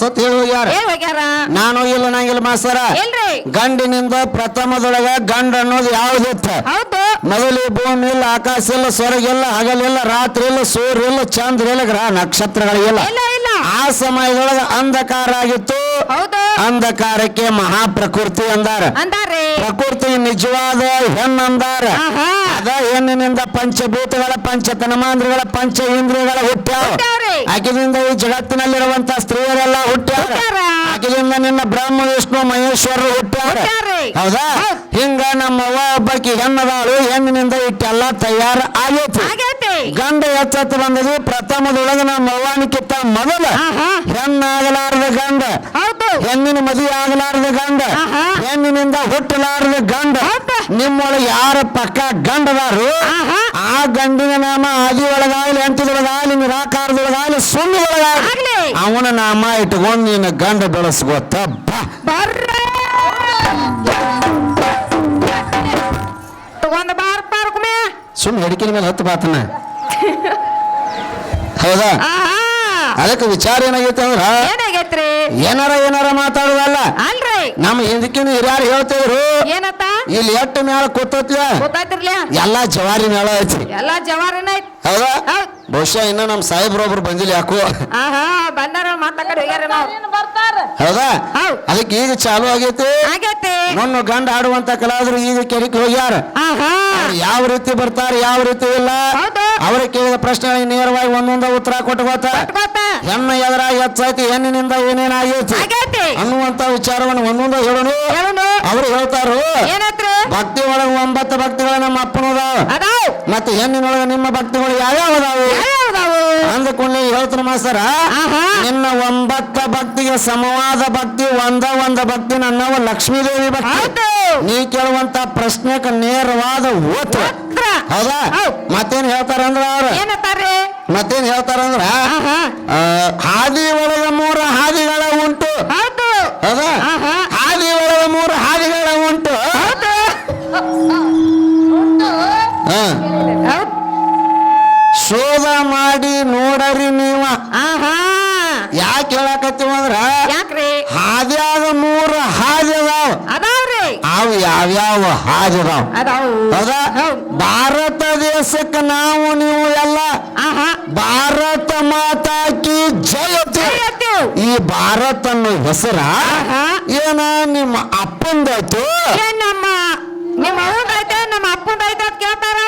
ಸತ್ ಹೇಳಿ ಹೋಗ್ಯಾರ. ನಾನು ಇಲ್ಲ ನಂಗಿಲ್ಲ ಮಾಸ್ತರ. ಗಂಡಿನಿಂದ ಪ್ರಥಮದೊಳಗ ಗಂಡ ಅನ್ನೋದು ಯಾವ್ದಿತ್ತ? ಮೊದಲು ಭೂಮಿ ಇಲ್ಲ, ಆಕಾಶ ಇಲ್ಲ, ಸ್ವರ್ಗ ಇಲ್ಲ, ಹಗಲಿಲ್ಲ, ರಾತ್ರಿ ಇಲ್ಲ, ಸೂರ್ಯ ಇಲ್ಲ, ಚಂದ್ರ ಇಲ್ಲ, ಗ್ರಹ ನಕ್ಷತ್ರಗಳಿಲ್ಲ. ಆ ಸಮಯದೊಳಗ ಅಂಧಕಾರ ಆಗಿತ್ತು. ಅಂಧಕಾರಕ್ಕೆ ಮಹಾಪ್ರಕೃತಿ ಅಂದಾರ. ಪ್ರಕೃತಿ ನಿಜವಾದ ಹೆಣ್ಣಂದಾರ. ಅದ ಹೆಣ್ಣಿನಿಂದ ಪಂಚಭೂತಗಳ, ಪಂಚತನ್ಮಾಂದ್ರಗಳ, ಪಂಚ ಇಂದ್ರಿಯಗಳ ಹುಟ್ಟ್ಯಾವ. ಆಕೆದಿಂದ ಈ ಜಗತ್ತಿನಲ್ಲಿರುವಂತ ಸ್ತ್ರೀಯರೆಲ್ಲ ಹುಟ್ಟ್ಯಾರ. ಆಕೆದಿಂದ ನಿನ್ನ ಬ್ರಹ್ಮ ವಿಷ್ಣು ಮಹೇಶ್ವರರು ಹುಟ್ಟ್ಯಾರ. ಹೌದಾ? ಹಿಂಗ ನಮ್ಮ ಅವ್ವ ಒಬ್ಬಾಕಿ ಹೆಣ್ಣದಾಳು. ಹೆಣ್ಣಿನಿಂದ ಇಟ್ಟೆಲ್ಲ ತಯಾರ ಆಗೈತಿ. ಗಂಡ ಎಚ್ಚತ್ತ ಬಂದದು. ಪ್ರಥಮದೊಳಗೆ ನಮ್ಮ ಅವ್ವನಿಕ್ಕಿಂತ ಮೊದಲ ಹೆಣ್ಣಾಗಲಾರದ ಗಂಡ, ಹೆಣ್ಣಿನ ಮದುವೆ ಆಗಲಾರದ ಗಂಡ, ಹೆಣ್ಣಿನಿಂದ ಹುಟ್ಟಲಾರದ ಗಂಡ. ನಿಮ್ಮೊಳಗೆ ಯಾರ ಪಕ್ಕ ಗಂಡದಾರು ಆ ಗಂಡಿನ ನಾಮ ಆದಿ ಒಳಗಾಗಲಿ, ಅಂತ್ಯದೊಳಗಾಗಲಿ, ನಿರಾಕಾರದೊಳಗಾಗಲಿ, ಸುಮ್ಮದೊಳಗಾಗಲಿ ಅವನ ನಾಮ ಇಟ್ಕೊಂಡು ನೀನು ಗಂಡ ಬೆಳೆಸ್ಕೊತ ಸುಮ್ಮನೆ ಹಿಡಿಕಿನ ಮೇಲೆ ಹತ್ತು ಬಾತನ. ಹೌದಾ? ಅದಕ್ಕೆ ವಿಚಾರ ಏನಾಗೈತೆ ಅಂದ್ರ ಏನಾರ ಮಾತಾಡುದಲ್ಲ. ನಮ್ಮ ಹಿಂದಕ್ಕಿನ ಹಿರಿಯಾರು ಹೇಳ್ತಿದ್ರು ಇಲ್ಲಿ ಎಟ್ಟು ಮೇಳ ಕೂತತ್ಲ ಎಲ್ಲಾ ಜವಾರಿ ಮೇಳ ಐತಿ. ಹೌದಾ? ಬಹುಶಃ ಇನ್ನ ನಮ್ ಸಾಹೇಬ್ರೊಬ್ರು ಬಂದಿಲ್ಲ ಯಾಕೋ. ಹೌದಾ? ಅದಕ್ಕೆ ಈಗ ಚಾಲು ಆಗೈತಿ. ನನ್ನ ಗಂಡ ಆಡುವಂತ ಕಲಾವಿದರು ಈಗ ಕೆರಿಕ್ ಹೋಗ್ಯಾರ. ಯಾವ ರೀತಿ ಬರ್ತಾರೆ, ಯಾವ ರೀತಿ ಇಲ್ಲ, ಅವ್ರ ಕೇಳಿದ ಪ್ರಶ್ನೆಗಳಿಗೆ ನೇರವಾಗಿ ಒಂದೊಂದ ಉತ್ತರ ಕೊಟ್ಕೋತ ಹೆಣ್ಣು ಎದರ ಹೆಚ್ಚೈತಿ, ಹೆಣ್ಣಿನಿಂದ ಏನೇನಾಗೈತಿ ಅನ್ನುವಂತ ವಿಚಾರವನ್ನು ಒಂದೊಂದ ಹೇಳೋಣ. ಅವ್ರು ಹೇಳ್ತಾರು ಭಕ್ತಿ ಒಳಗ 9 ಭಕ್ತಿಗಳು ನಮ್ಮ ಅಪ್ಪನದಾವ, ಮತ್ತೆ ಹೆಣ್ಣಿನೊಳಗ ನಿಮ್ಮ ಭಕ್ತಿಗಳು ಯಾವ್ಯಾವ ಅಂದ್ಕೊಂಡು ಹೇಳ್ತಾನ ಮಾಸ್ತರ. ನಿನ್ನ 9 ಭಕ್ತಿಗೆ ಸಮವಾದ ಭಕ್ತಿ ಒಂದ ಭಕ್ತಿ ನನ್ನವ ಲಕ್ಷ್ಮೀದೇವಿ ಭಕ್ತಿ. ನೀ ಕೇಳುವಂತ ಪ್ರಶ್ನೆಗೆ ನೇರವಾದ ಉತ್ತರ. ಹೌದಾ? ಮತ್ತೇನ್ ಹೇಳ್ತಾರಂದ್ರ ಅವ್ರ ಮತ್ತೇನ್ ಹೇಳ್ತಾರಂದ್ರ ಹಾದಿ ಒಳಗ 3 ಹಾದಿಗಳ ಉಂಟು. ಹೌದಾ? ಹಾದಿ ಒಳಗ 3 ಹಾದಿಗಳ ಉಂಟು. ಶೋಧ ಮಾಡಿ ನೋಡರಿ ನೀವ. ಯಾಕೆ ಹೇಳಕತ್ತೀವ ಅಂದ್ರ ಹಾದ್ಯಾಗ 3 ಹಾದಿ ಅದಾವ್ರಿ. ಅವು ಯಾವ್ಯಾವ ಹಾದಿ ಅದಾವ? ಹೌದಾ? ಭಾರತ ದೇಶಕ್ಕೆ ನಾವು ನೀವು ಎಲ್ಲ ಭಾರತ ಮಾತಾ ಕಿ ಜಯತೆ. ಈ ಭಾರತ ಅನ್ನೋ ಹೆಸರ ಏನ ನಿಮ್ಮ ಅಪ್ಪಂದಾಯ್ತು, ನಿಮ್ಮ ಅಪ್ಪಂದಾಯ್ತು ಅಂತ ಕೇಳ್ತಾರ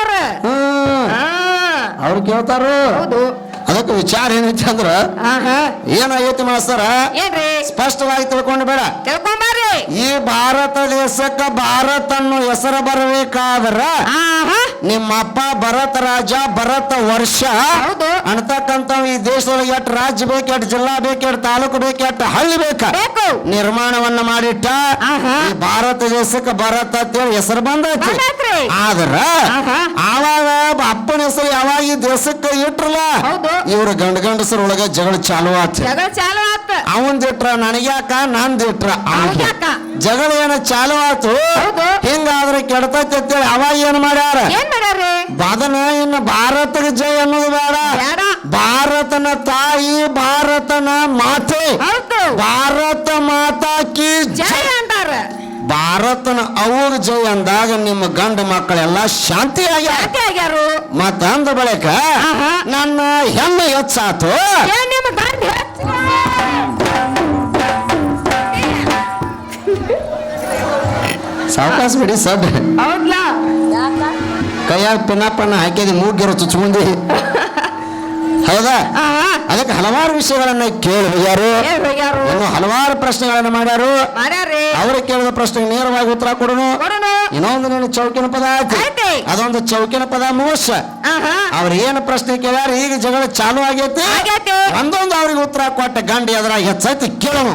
ಅವ್ರು ಕೇಳ್ತಾರು. ಅದಕ್ಕೆ ವಿಚಾರ ಏನೈತಿ ಅಂದ್ರ ಏನಾಗೈತಿ ಮಾಸ್ತರ ಸ್ಪಷ್ಟವಾಗಿ ತಿಳ್ಕೊಂಡು ಬೇಡ. ಈ ಭಾರತ ದೇಶಕ್ಕ ಭಾರತ ಅನ್ನೋ ಹೆಸರು ಬರಬೇಕಾದ್ರ ನಿಮ್ಮ ಅಪ್ಪ ಭರತ ರಾಜ, ಭರತ ವರ್ಷ ಅಂತಕ್ಕಂತ ಈ ದೇಶದೊಳಗೆ ಎಷ್ಟು ರಾಜ್ಯ ಬೇಕು, ಎಷ್ಟು ಜಿಲ್ಲಾ ಬೇಕು, ಎಷ್ಟು ತಾಲೂಕು ಬೇಕು, ಎಷ್ಟು ಹಳ್ಳಿ ಬೇಕು ನಿರ್ಮಾಣವನ್ನ ಮಾಡಿಟ್ಟ ಈ ಭಾರತ ದೇಶಕ್ಕೆ ಭರತ ಅಂತೇಳಿ ಹೆಸರು ಬಂದೈತಿ. ಆದ್ರ ಆವಾಗ ಅಪ್ಪನ ಹೆಸರು ಯಾವಾಗ ಈ ದೇಶಕ್ಕೆ ಇಟ್ರಲ್ಲ ಇವ್ರ ಗಂಡಸರ ಒಳಗ ಜಗಳ ಚಾಲು ಆತ. ಅವಂದಿಟ್ರ ನನಗ್ಯಾಕ, ನಂದಿಟ್ರ ಜಗಳ ಏನ ಚಾಲು ಆತು. ಹಿಂಗಾದ್ರೆ ಕೆಡ್ತೈತಿ ಅಂತೇಳಿ ಅವಾಗ ಏನ್ ಮಾಡ್ಯಾರ ಬದನ ಇನ್ನು ಭಾರತಕ್ಕೆ ಜಯ ಅನ್ನೋದು ಬೇಡ. ಭಾರತನ ತಾಯಿ, ಭಾರತನ ಮಾತೆ, ಭಾರತ ಮಾತಾ ಕಿ ಜಯ ಅಂತಾರ. ಭಾರತನ ಅವ್ರ ಜಯ ಅಂದಾಗ ನಿಮ್ಮ ಗಂಡ ಮಕ್ಕಳೆಲ್ಲ ಶಾಂತಿ ಆಗ್ಯಾರು. ಮತ್ತ ಅಂದ ಬಳಿಕ ನನ್ನ ಹೆಣ್ಣು ಹೆಚ್ಚಾತು. ಸಾವಕಾಶ ಬಿಡಿ ಸದ್ ಕೈಯಾಗ ಪಿನ್ನ ಹಾಕಿದ ಮೂಗಿರೋ ಚುಚ್ಕೊಂಡಿ. ಹೌದಾ? ಅದಕ್ಕೆ ಹಲವಾರು ವಿಷಯಗಳನ್ನ ಕೇಳಿ ಹೋಗ್ಯಾರು, ಹಲವಾರು ಪ್ರಶ್ನೆಗಳನ್ನ ಮಾಡ್ಯಾರು. ಅವ್ರಿಗೆ ಕೇಳಿದ ಪ್ರಶ್ನೆಗೆ ನೇರವಾಗಿ ಉತ್ತರ ಕೊಡೋನು. ಇನ್ನೊಂದು ನೀನು ಚೌಕಿನ ಪದ ಐತಿ, ಅದೊಂದು ಚೌಕಿನ ಪದ ಮೋಸ. ಅವ್ರ ಏನು ಪ್ರಶ್ನೆ ಕೇಳ್ಯಾರ, ಈಗ ಜಗಳ ಚಾಲು ಆಗೈತಿ. ಒಂದೊಂದು ಅವ್ರಿಗೆ ಉತ್ತರ ಕೊಟ್ಟ ಗಂಡಿ ಅದ್ರಾಗ ಹೆಚ್ಚೈತಿ ಕೇಳೋನು.